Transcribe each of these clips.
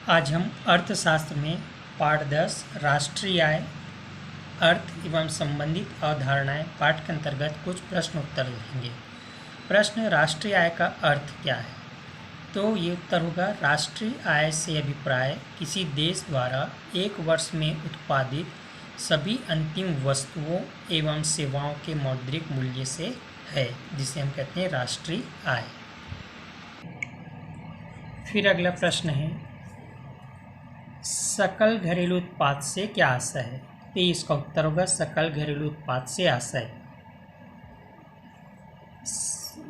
आज हम अर्थशास्त्र में पाठ 10 राष्ट्रीय आय, अर्थ एवं संबंधित अवधारणाएं पाठ के अंतर्गत कुछ प्रश्न उत्तर लिखेंगे। प्रश्न, राष्ट्रीय आय का अर्थ क्या है? तो ये उत्तर होगा, राष्ट्रीय आय से अभिप्राय किसी देश द्वारा एक वर्ष में उत्पादित सभी अंतिम वस्तुओं एवं सेवाओं के मौद्रिक मूल्य से है, जिसे हम कहते हैं राष्ट्रीय आय। फिर अगला प्रश्न है, सकल घरेलू उत्पाद से क्या आशय है? तो इसका उत्तर होगा, सकल घरेलू उत्पाद से आशय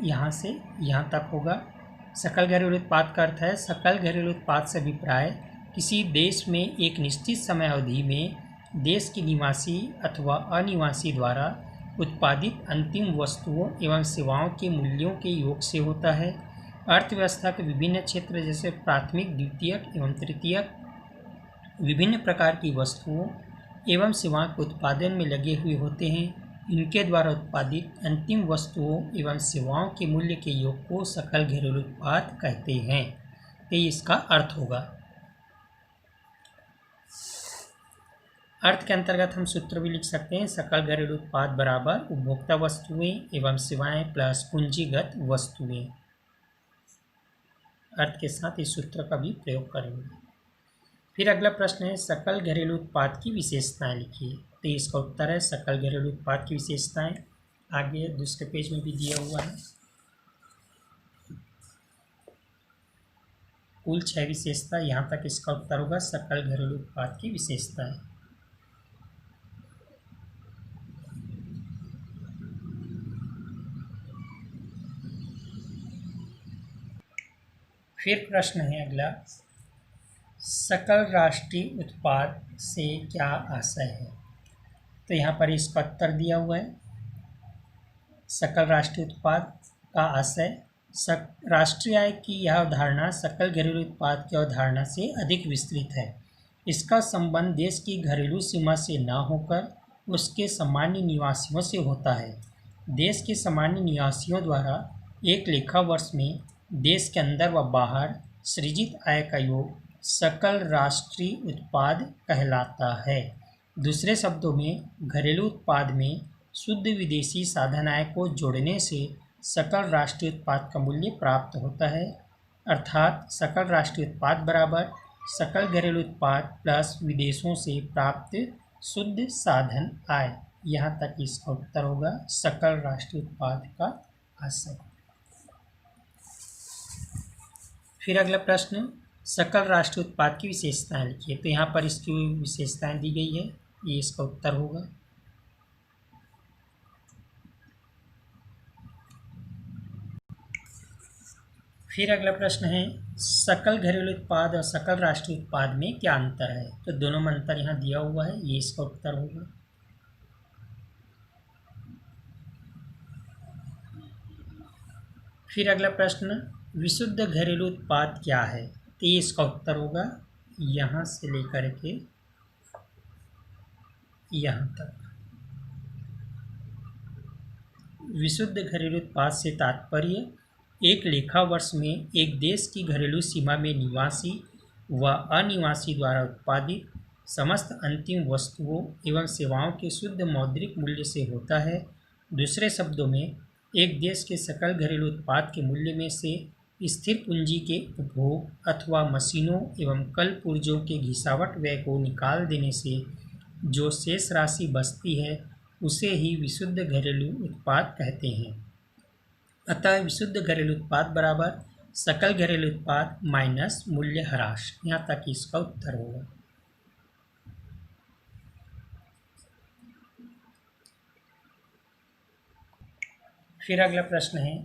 यहाँ से यहाँ तक होगा। सकल घरेलू उत्पाद का अर्थ है, सकल घरेलू उत्पाद से अभिप्राय किसी देश में एक निश्चित समय अवधि में देश के निवासी अथवा अनिवासी द्वारा उत्पादित अंतिम वस्तुओं एवं सेवाओं के मूल्यों के योग से होता है। अर्थव्यवस्था के विभिन्न क्षेत्र जैसे प्राथमिक, द्वितीयक एवं तृतीयक विभिन्न प्रकार की वस्तुओं एवं सेवाओं के उत्पादन में लगे हुए होते हैं। इनके द्वारा उत्पादित अंतिम वस्तुओं एवं सेवाओं के मूल्य के योग को सकल घरेलू उत्पाद कहते हैं। तो इसका अर्थ होगा। अर्थ के अंतर्गत हम सूत्र भी लिख सकते हैं, सकल घरेलू उत्पाद बराबर उपभोक्ता वस्तुएं एवं सेवाएं प्लस पूंजीगत वस्तुएं। अर्थ के साथ इस सूत्र का भी प्रयोग करेंगे। फिर अगला प्रश्न है, सकल घरेलू उत्पाद की विशेषताएं लिखिए। तो इसका उत्तर है, सकल घरेलू उत्पाद की विशेषताएं आगे दूसरे पेज में भी दिया हुआ है। कुल 6 विशेषता, यहाँ तक इसका उत्तर होगा, सकल घरेलू उत्पाद की विशेषताएं। फिर प्रश्न है अगला, सकल राष्ट्रीय उत्पाद से क्या आशय है? तो यहाँ पर इसका उत्तर दिया हुआ है, सकल राष्ट्रीय उत्पाद का आशय राष्ट्रीय आय की यह अवधारणा सकल घरेलू उत्पाद की अवधारणा से अधिक विस्तृत है। इसका संबंध देश की घरेलू सीमा से न होकर उसके सामान्य निवासियों से होता है। देश के सामान्य निवासियों द्वारा एक लेखा वर्ष में देश के अंदर व बाहर सृजित आय का योग सकल राष्ट्रीय उत्पाद कहलाता है। दूसरे शब्दों में, घरेलू उत्पाद में शुद्ध विदेशी साधन आय को जोड़ने से सकल राष्ट्रीय उत्पाद का मूल्य प्राप्त होता है। अर्थात सकल राष्ट्रीय उत्पाद बराबर सकल घरेलू उत्पाद प्लस विदेशों से प्राप्त शुद्ध साधन आय। यहाँ तक इसका उत्तर होगा, सकल राष्ट्रीय उत्पाद का आशय। फिर अगला प्रश्न, सकल राष्ट्रीय उत्पाद की विशेषताएं लिखिए। तो यहाँ पर इसकी विशेषताएं दी गई है, ये इसका उत्तर होगा। फिर अगला प्रश्न है, सकल घरेलू उत्पाद और सकल राष्ट्रीय उत्पाद में क्या अंतर है? तो दोनों में अंतर यहाँ दिया हुआ है, ये इसका उत्तर होगा। फिर अगला प्रश्न, विशुद्ध घरेलू उत्पाद क्या है? तो ये इसका उत्तर होगा, यहाँ से लेकर के यहाँ तक। विशुद्ध घरेलू उत्पाद से तात्पर्य एक लेखा वर्ष में एक देश की घरेलू सीमा में निवासी व अनिवासी द्वारा उत्पादित समस्त अंतिम वस्तुओं एवं सेवाओं के शुद्ध मौद्रिक मूल्य से होता है। दूसरे शब्दों में, एक देश के सकल घरेलू उत्पाद के मूल्य में से स्थिर पूंजी के उपभोग अथवा मशीनों एवं कल पुर्जों के घिसावट व्यय को निकाल देने से जो शेष राशि बचती है उसे ही विशुद्ध घरेलू उत्पाद कहते हैं। अतः विशुद्ध घरेलू उत्पाद बराबर सकल घरेलू उत्पाद माइनस मूल्य ह्रास। यहाँ तक इसका उत्तर होगा। फिर अगला प्रश्न है,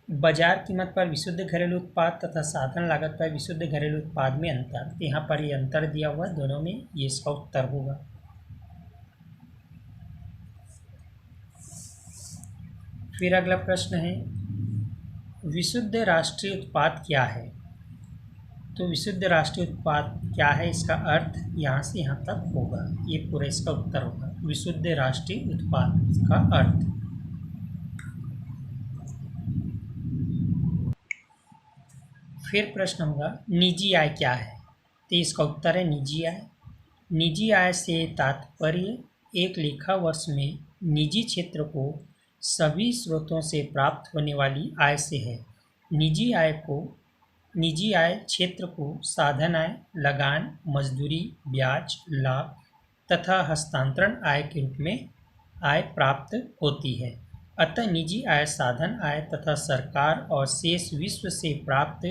बाजार कीमत पर विशुद्ध घरेलू उत्पाद तथा साधन लागत पर विशुद्ध घरेलू उत्पाद में अंतर। यहाँ पर ये अंतर दिया हुआ है दोनों में, ये इसका उत्तर होगा। फिर अगला प्रश्न है, विशुद्ध राष्ट्रीय उत्पाद क्या है? तो विशुद्ध राष्ट्रीय उत्पाद क्या है, इसका अर्थ यहाँ से यहाँ तक होगा, ये पूरा इसका उत्तर होगा, विशुद्ध राष्ट्रीय उत्पाद का अर्थ। फिर प्रश्न होगा निजी आय क्या है, तो इसका उत्तर है निजी आय। निजी आय से तात्पर्य एक लेखा वर्ष में निजी क्षेत्र को सभी स्रोतों से प्राप्त होने वाली आय से है। निजी आय क्षेत्र को साधन आय, लगान, मजदूरी, ब्याज, लाभ तथा हस्तांतरण आय के रूप में आय प्राप्त होती है। अतः निजी आय साधन आय तथा सरकार और शेष विश्व से प्राप्त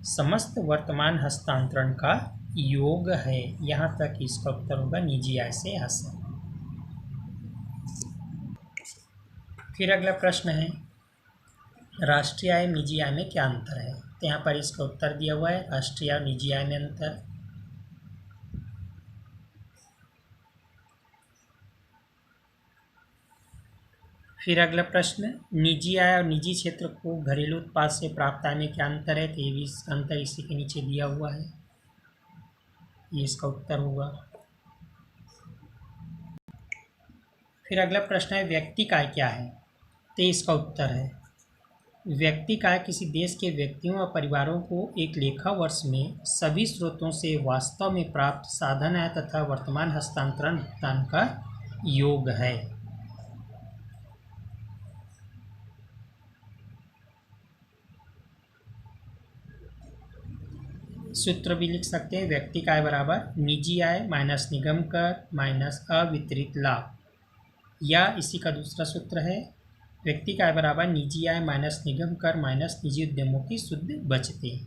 समस्त वर्तमान हस्तांतरण का योग है। यहाँ तक इसका उत्तर होगा निजी आय से हासिल। फिर अगला प्रश्न है राष्ट्रीय आय निजी आय में क्या अंतर है, तो यहाँ पर इसका उत्तर दिया हुआ है राष्ट्रीय और निजी आय में अंतर। फिर अगला प्रश्न निजी आय और निजी क्षेत्र को घरेलू उत्पाद से प्राप्त आय में क्या अंतर है, तो ये भी इसका अंतर इसी के नीचे दिया हुआ है, ये इसका उत्तर होगा। फिर अगला प्रश्न है व्यक्ति का आय क्या है, तो इसका उत्तर है व्यक्ति का आय किसी देश के व्यक्तियों और परिवारों को एक लेखा वर्ष में सभी स्रोतों से वास्तव में प्राप्त साधन आय तथा वर्तमान हस्तांतरण भुगतान का योग है। सूत्र भी लिख सकते हैं व्यक्ति का आय बराबर निजी आय माइनस निगम कर माइनस अवितरित लाभ, या इसी का दूसरा सूत्र है व्यक्ति का आय बराबर निजी आय माइनस निगम कर माइनस निजी उद्यमों की शुद्ध बचतें।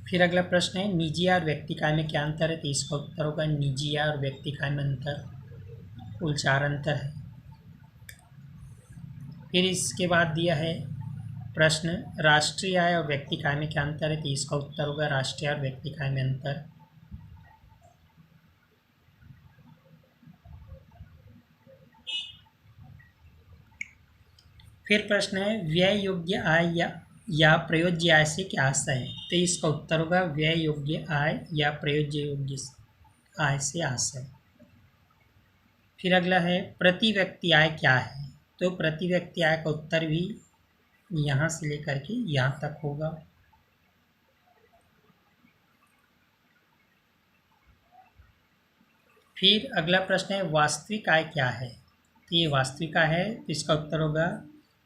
फिर अगला प्रश्न है निजी आय और व्यक्ति का आय में क्या अंतर है, तो इसका उत्तर होगा निजी आय और व्यक्ति का आय में अंतर कुल 4 अंतर है। फिर इसके बाद दिया है प्रश्न राष्ट्रीय आय और व्यक्ति का आय में क्या अंतर है, तो इसका उत्तर होगा राष्ट्रीय और व्यक्ति का आय में अंतर। फिर प्रश्न है व्यय योग्य आय या प्रयोज्य आय से क्या आशय है, तो इसका उत्तर होगा व्यय योग्य आय या प्रयोज्य योग्य आय से आशय। फिर अगला है प्रति व्यक्ति आय क्या है, तो प्रति व्यक्ति आय का उत्तर भी यहाँ से लेकर के यहाँ तक होगा। फिर अगला प्रश्न है वास्तविक आय क्या है, तो ये वास्तविक आय है, तो इसका उत्तर होगा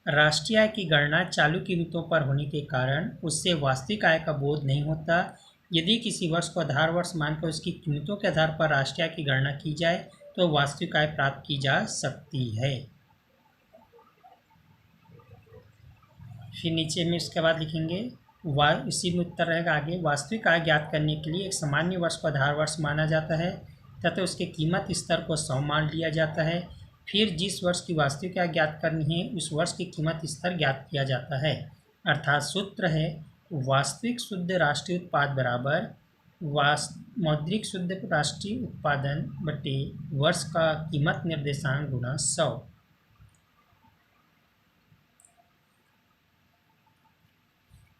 राष्ट्रीय आय की गणना चालू कीमतों पर होने के कारण उससे वास्तविक आय का बोध नहीं होता। यदि किसी वर्ष को आधार वर्ष मानकर उसकी कीमतों के आधार पर राष्ट्रीय आय की गणना की जाए तो वास्तविक आय प्राप्त की जा सकती है। फिर नीचे में इसके बाद लिखेंगे इसी में उत्तर रहेगा आगे वास्तविक आय ज्ञात करने के लिए एक सामान्य वर्ष को आधार वर्ष माना जाता है तथा उसके कीमत स्तर को 100 मान लिया जाता है। फिर जिस वर्ष की वास्तविक आय ज्ञात करनी है उस वर्ष की कीमत स्तर ज्ञात किया जाता है। अर्थात सूत्र है वास्तविक शुद्ध राष्ट्रीय उत्पाद बराबर मौद्रिक शुद्ध राष्ट्रीय उत्पादन बटे वर्ष का कीमत निर्देशांक गुणा 100।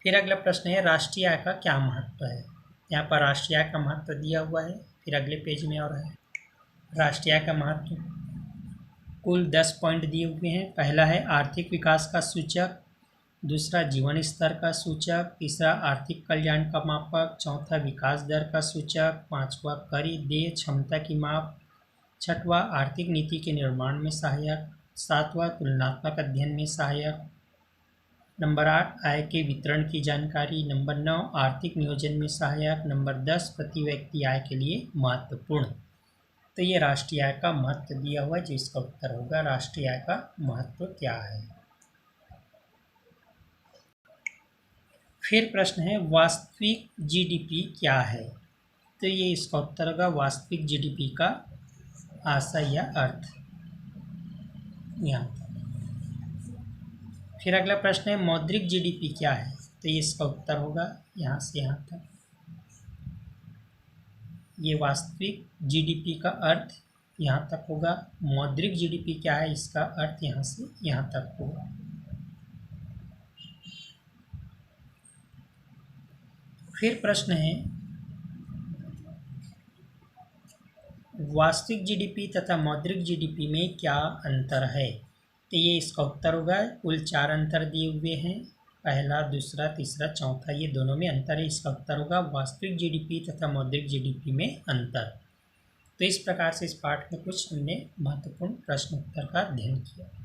फिर अगला प्रश्न है राष्ट्रीय आय का क्या महत्व है, यहाँ पर राष्ट्रीय आय का महत्व दिया हुआ है। फिर अगले पेज में और है राष्ट्रीय आय का महत्व कुल 10 पॉइंट दिए हुए हैं। पहला है आर्थिक विकास का सूचक, दूसरा जीवन स्तर का सूचक, तीसरा आर्थिक कल्याण का मापक, चौथा विकास दर का सूचक, पांचवा कर देय क्षमता की माप, छठवां आर्थिक नीति के निर्माण में सहायक, सातवां तुलनात्मक अध्ययन में सहायक, नंबर 8 आय के वितरण की जानकारी, नंबर 9 आर्थिक नियोजन में सहायक, नंबर 10 प्रति व्यक्ति आय के लिए महत्वपूर्ण। तो ये राष्ट्रीय आय का महत्व दिया हुआ है, जिसका उत्तर होगा राष्ट्रीय आय का महत्व क्या है। फिर प्रश्न है वास्तविक जीडीपी क्या है, तो ये इसका उत्तर होगा वास्तविक जीडीपी का आशय या अर्थ यहाँ। फिर अगला प्रश्न है मौद्रिक जीडीपी क्या है, तो ये इसका उत्तर होगा यहाँ से यहाँ तक। ये वास्तविक जीडीपी का अर्थ यहाँ तक होगा। मौद्रिक जीडीपी क्या है, इसका अर्थ यहाँ से यहाँ तक होगा। फिर प्रश्न है वास्तविक जीडीपी तथा मौद्रिक जीडीपी में क्या अंतर है, तो ये इसका उत्तर होगा कुल 4 अंतर दिए हुए हैं। पहला, दूसरा, तीसरा, चौथा, ये दोनों में अंतर है। इसका उत्तर होगा वास्तविक जीडीपी तथा मौद्रिक जीडीपी में अंतर। तो इस प्रकार से इस पाठ में कुछ हमने महत्वपूर्ण प्रश्न उत्तर का अध्ययन किया।